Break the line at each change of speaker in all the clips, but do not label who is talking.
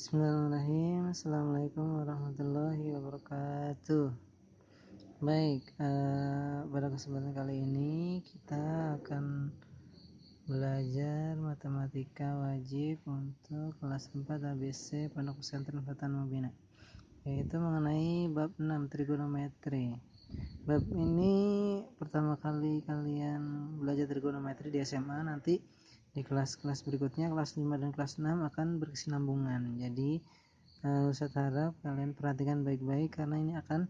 Bismillahirrahmanirrahim. Assalamualaikum warahmatullahi wabarakatuh. Baik, pada kesempatan kali ini kita akan belajar matematika wajib untuk kelas 4 ABC Pondok Pesantren Fatan Mubina, yaitu mengenai bab 6 trigonometri. Bab ini pertama kali kalian belajar trigonometri di SMA, nanti di kelas-kelas berikutnya, kelas 5 dan kelas 6 akan berkesinambungan. Jadi Ustaz harap kalian perhatikan baik-baik karena ini akan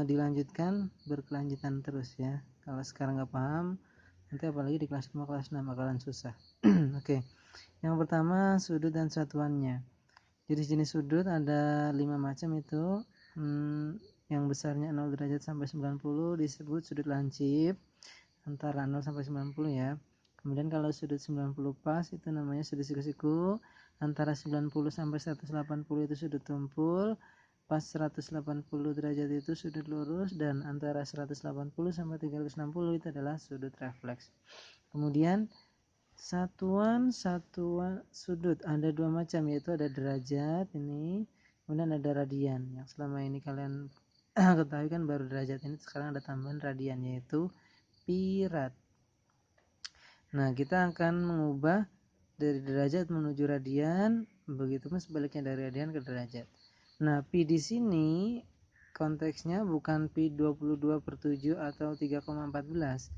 dilanjutkan berkelanjutan terus ya. Kalau sekarang nggak paham, nanti apalagi di kelas 5 kelas 6 bakalan susah. Oke. Yang pertama, sudut dan satuannya. Jenis-jenis sudut ada 5 macam itu. Yang besarnya 0 derajat sampai 90 disebut sudut lancip, antara 0 sampai 90 ya. Kemudian kalau sudut 90 pas itu namanya sudut siku-siku, antara 90 sampai 180 itu sudut tumpul, pas 180 derajat itu sudut lurus, dan antara 180 sampai 360 itu adalah sudut refleks. Kemudian satuan sudut ada 2 macam, yaitu ada derajat ini, kemudian ada radian. Yang selama ini kalian ketahui kan baru derajat, ini sekarang ada tambahan radian yaitu pi rad. Nah, kita akan mengubah dari derajat menuju radian, begitupun sebaliknya dari radian ke derajat. Nah, pi di sini konteksnya bukan pi 22/7 atau 3,14.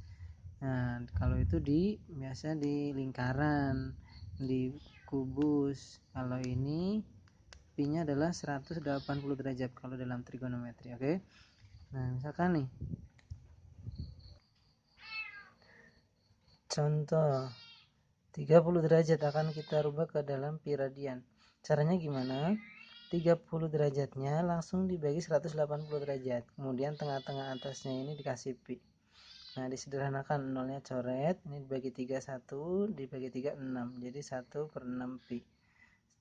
Nah, kalau itu biasa di lingkaran, di kubus. Kalau ini pi-nya adalah 180 derajat kalau dalam trigonometri, oke? Nah, misalkan nih contoh 30 derajat akan kita rubah ke dalam pi radian. Caranya gimana? 30 derajatnya langsung dibagi 180 derajat. Kemudian tengah-tengah atasnya ini dikasih pi. Nah, disederhanakan, nolnya coret, ini dibagi 3 1, dibagi 3 6. Jadi 1/6 pi.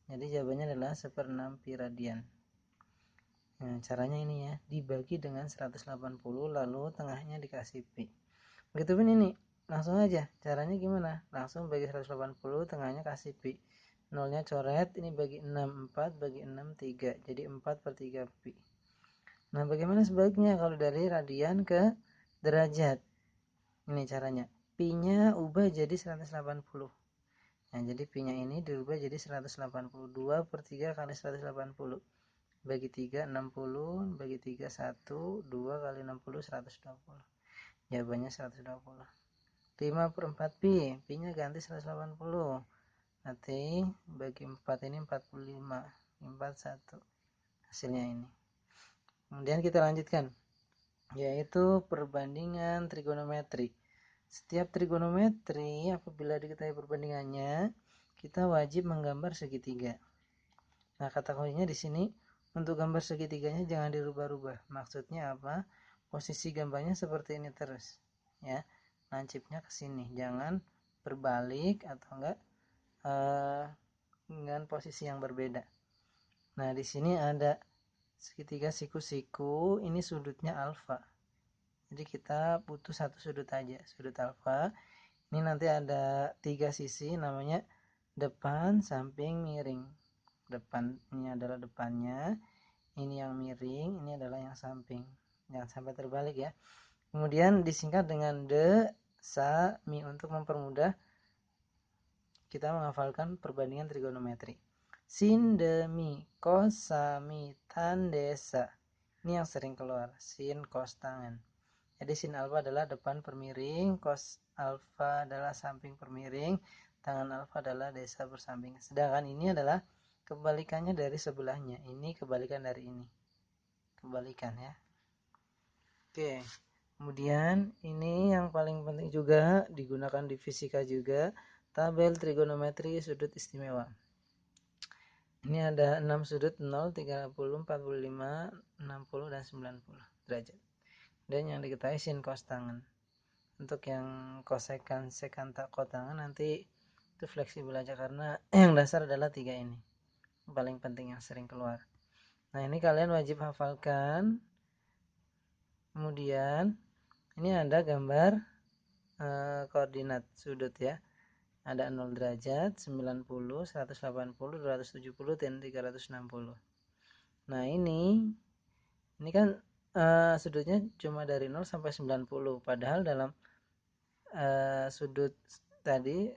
Jadi jawabannya adalah 1/6 pi radian. Nah, caranya ini ya, dibagi dengan 180 lalu tengahnya dikasih pi. Begitupun ini, langsung aja. Caranya gimana? Langsung bagi 180, tengahnya kasih pi. Nolnya coret, ini bagi 6, 4 bagi 6, 3. Jadi 4/3 pi. Nah, bagaimana sebaliknya kalau dari radian ke derajat? Ini caranya. Pi-nya ubah jadi 180. Nah, jadi pi-nya ini dirubah jadi 180. 2/3 kali 180. Bagi 3, 60. Bagi 3, 1. 2 kali 60, 120. Jawabannya 120. 5/4 pi, pi-nya ganti 180. Nanti bagi 4 ini 45, 41. Hasilnya ini. Kemudian kita lanjutkan, yaitu perbandingan trigonometri. Setiap trigonometri apabila diketahui perbandingannya, kita wajib menggambar segitiga. Nah, kata kuncinya di sini, untuk gambar segitiganya jangan dirubah-rubah. Maksudnya apa? Posisi gambarnya seperti ini terus, ya. Lancipnya ke sini, jangan berbalik atau enggak dengan posisi yang berbeda. Nah, di sini ada segitiga siku-siku, ini sudutnya alfa. Jadi kita butuh satu sudut aja, sudut alfa. Ini nanti ada 3 sisi, namanya depan, samping, miring. Depan ini adalah depannya, ini yang miring, ini adalah yang samping. Jangan sampai terbalik ya. Kemudian disingkat dengan de, sa, mi untuk mempermudah kita menghafalkan perbandingan trigonometri. Sin, de, mi, kos, sa, mi, tan, de, sa. Ini yang sering keluar, sin, kos, tangan. Jadi sin alfa adalah depan permiring, kos alfa adalah samping permiring, tangan alfa adalah desa bersamping. Sedangkan ini adalah kebalikannya dari sebelahnya. Ini kebalikan dari ini. Kebalikan ya. Oke. Kemudian ini yang paling penting juga, digunakan di fisika juga, tabel trigonometri sudut istimewa. Ini ada 6 sudut, 0, 30, 45, 60, dan 90 derajat. Dan yang diketahui sin cos tangan. Untuk yang kosekan, sekan, tako tangan nanti itu fleksibel aja, karena yang dasar adalah 3 ini. Paling penting yang sering keluar. Nah, ini kalian wajib hafalkan. Kemudian ini ada gambar koordinat sudut ya. Ada 0 derajat, 90, 180, 270, dan 360. Nah ini kan sudutnya cuma dari 0 sampai 90. Padahal dalam sudut tadi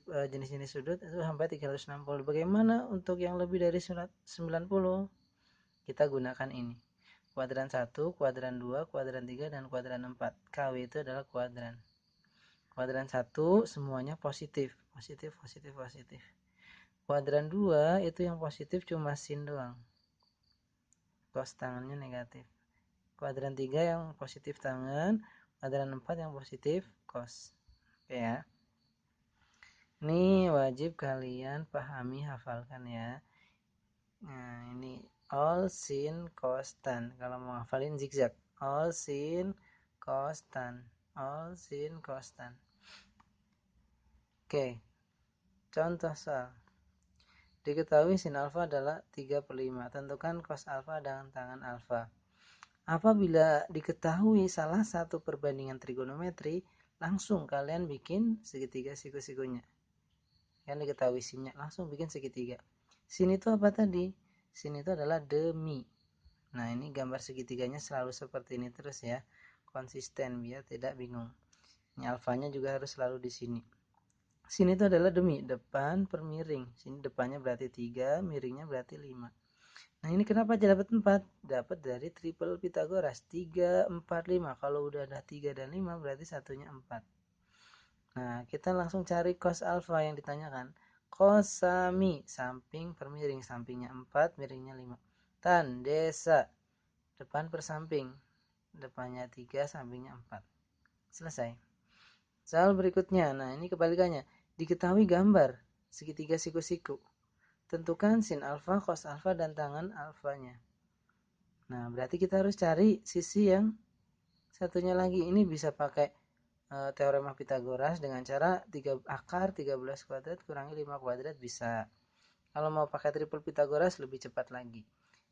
jenis-jenis sudut itu sampai 360. Bagaimana untuk yang lebih dari 90? Kita gunakan ini. Kuadran 1, kuadran 2, kuadran 3, dan kuadran 4. KW itu adalah kuadran. Kuadran 1 semuanya positif. Positif, positif, positif. Kuadran 2 itu yang positif cuma sin doang. Cos tangannya negatif. Kuadran 3 yang positif tangan. Kuadran 4 yang positif cos. Oke ya. Ini wajib kalian pahami, hafalkan ya. Nah ini all sin cos tan. Kalau mau hafalin zigzag. All sin cos tan. All sin cos tan. Oke. Contoh soal. Diketahui sin alfa adalah 3/5. Tentukan cos alfa dengan tangan alfa. Apabila diketahui salah satu perbandingan trigonometri, langsung kalian bikin segitiga siku-sikunya. Kan diketahui sinnya, langsung bikin segitiga. Sin itu apa tadi? Sin itu adalah demi. Nah ini gambar segitiganya selalu seperti ini terus ya. Konsisten biar tidak bingung. Ini alfanya juga harus selalu di sini. Sin itu adalah demi, depan per miring. Sini depannya berarti 3, miringnya berarti 5. Nah ini kenapa aja dapat 4? Dapat dari triple Pitagoras. 3, 4, 5. Kalau udah ada 3 dan 5 berarti satunya 4. Nah kita langsung cari cos alfa yang ditanyakan. Cos sami, samping per miring. Sampingnya 4, miringnya 5. Tan desa, depan per samping. Depannya 3, sampingnya 4. Selesai. Soal berikutnya. Nah ini kebalikannya. Diketahui gambar segitiga siku-siku. Tentukan sin alfa, cos alfa, dan tangan alfanya. Nah berarti kita harus cari sisi yang satunya lagi. Ini bisa pakai teorema Pitagoras dengan cara 3 akar 13 kuadrat kurangi 5 kuadrat bisa. Kalau mau pakai triple Pitagoras lebih cepat lagi.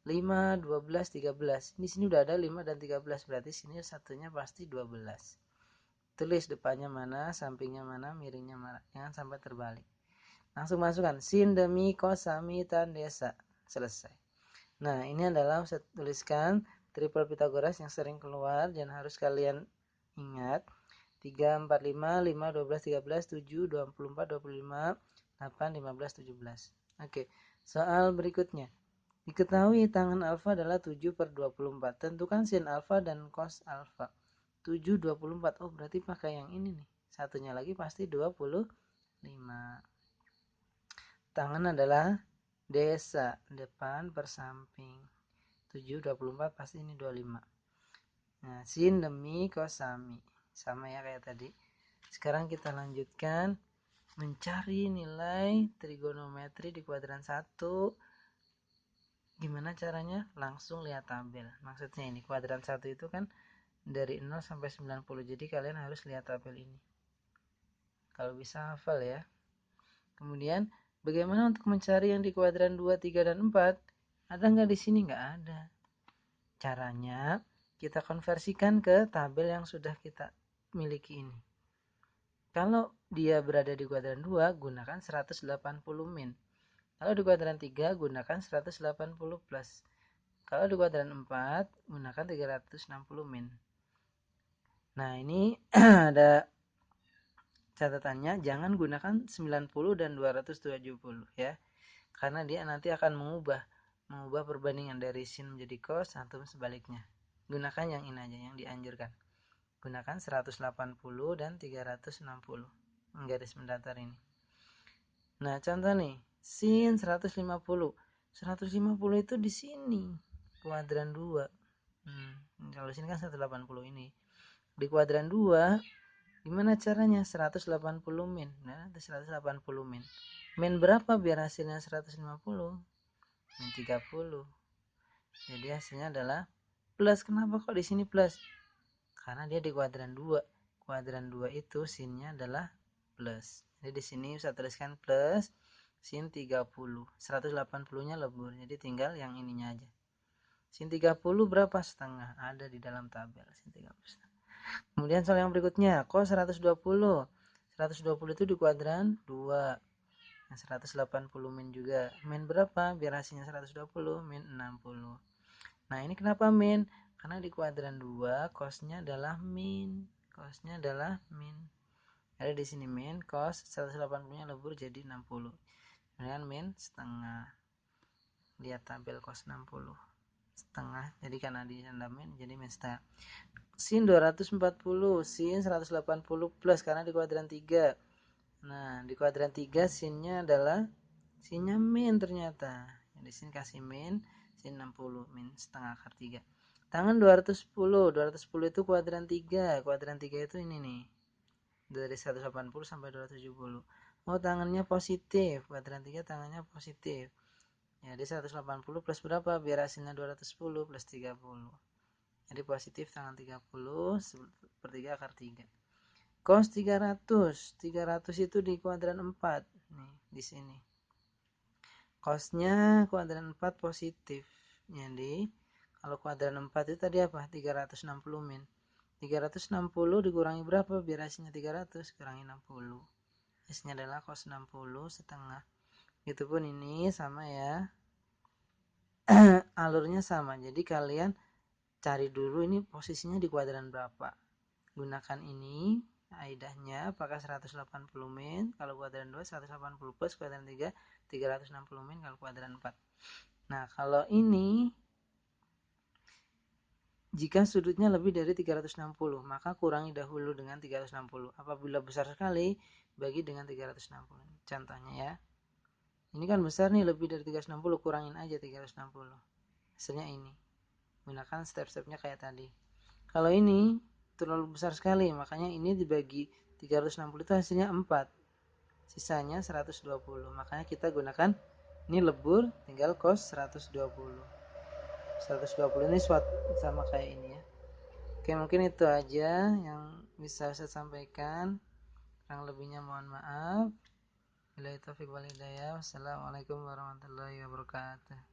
5, 12, 13. Di sini udah ada 5 dan 13, berarti sini satunya pasti 12. Tulis depannya mana, sampingnya mana, miringnya mana. Jangan sampai terbalik. Langsung masukkan sin demi cos sami tan desa. Selesai. Nah ini adalah saya tuliskan triple Pitagoras yang sering keluar dan harus kalian ingat. 3, 4, 5, 5, 12, 13, 7, 24, 25, 8, 15, 17. Oke, soal berikutnya. Diketahui tangan alfa adalah 7 per 24. Tentukan sin alfa dan cos alfa. 7, 24. Oh berarti pakai yang ini nih. Satunya lagi pasti 25. Tangan adalah desa, depan per samping. 7, 24 pasti ini 25. Nah, sin demi cos sami. Sama ya kayak tadi. Sekarang kita lanjutkan mencari nilai trigonometri di kuadran 1. Gimana caranya? Langsung lihat tabel. Maksudnya ini kuadran 1 itu kan dari 0 sampai 90. Jadi kalian harus lihat tabel ini. Kalau bisa hafal ya. Kemudian bagaimana untuk mencari yang di kuadran 2, 3, dan 4? Ada nggak di sini? Nggak ada. Caranya kita konversikan ke tabel yang sudah kita miliki ini. Kalau dia berada di kuadran 2, gunakan 180 min. Kalau di kuadran 3, gunakan 180 plus. Kalau di kuadran 4, gunakan 360 min. Nah ini ada catatannya, jangan gunakan 90 dan 270 ya. Karena dia nanti akan mengubah perbandingan dari sin menjadi cos atau sebaliknya. Gunakan yang ini aja yang dianjurkan. Gunakan 180 dan 360 garis mendatar ini. Nah contoh nih, sin 150. 150 itu di sini kuadran 2. Kalau sini kan 180 ini. Di kuadran 2 gimana caranya? 180 min. Nah, 180 min. Min berapa biar hasilnya 150? Min 30. Jadi hasilnya adalah plus. Kenapa kok di sini plus? Karena dia di kuadran 2. Kuadran 2 itu sinnya adalah plus. Jadi di sini saya tuliskan plus sin 30. 180-nya lebur. Jadi tinggal yang ininya aja. Sin 30 berapa? Setengah. Ada di dalam tabel sin 30 setengah. Kemudian soal yang berikutnya, cos 120. 120 itu di kuadran 2. Nah, 180 min juga. Min berapa? Biar hasilnya 120, min 60. Nah, ini kenapa min? Karena di kuadran 2 cosnya adalah min. Cosnya adalah min. Ada di sini min, cos 180-nya lebur jadi 60. Kemudian min setengah. Lihat tabel cos 60. Setengah. Jadi karena di tanda min jadi min setengah. Sin 240, sin 180 plus karena di kuadran 3. Nah, di kuadran 3 sinnya adalah sinnya min ternyata. Di sini kasih min, sin 60, min setengah akar 3. Tangan 210, 210 itu kuadran 3. Kuadran 3 itu ini nih. Dari 180 sampai 270. Oh, tangannya positif. Kuadran 3 tangannya positif. Jadi 180 plus berapa? Biar hasilnya 210 plus 30. Jadi positif tangan 30 per 3 akar 3. Cos 300. 300 itu di kuadran 4. Nih, di sini. Cosnya kuadran 4 positif. Jadi, kalau kuadran 4 itu tadi apa? 360 min. 360 dikurangi berapa? Biar hasilnya 300. Kurangi 60. Hasilnya adalah cos 60 setengah. Itu pun ini sama ya. Alurnya sama. Jadi kalian cari dulu ini posisinya di kuadran berapa. Gunakan ini kaidahnya apakah 180 min kalau kuadran 2, 180 plus kuadran 3, 360 min kalau kuadran 4. Nah, kalau ini jika sudutnya lebih dari 360, maka kurangi dahulu dengan 360. Apabila besar sekali, bagi dengan 360. Contohnya ya. Ini kan besar nih, lebih dari 360, kurangin aja 360. Hasilnya ini. Gunakan step-stepnya kayak tadi. Kalau ini terlalu besar sekali, makanya ini dibagi 360 itu hasilnya 4. Sisanya 120. Makanya kita gunakan ini lebur, tinggal cos 120. 120 ini sama kayak ini ya. Oke, mungkin itu aja yang bisa saya sampaikan. Kurang lebihnya mohon maaf. Wassalamualaikum warahmatullahi wabarakatuh.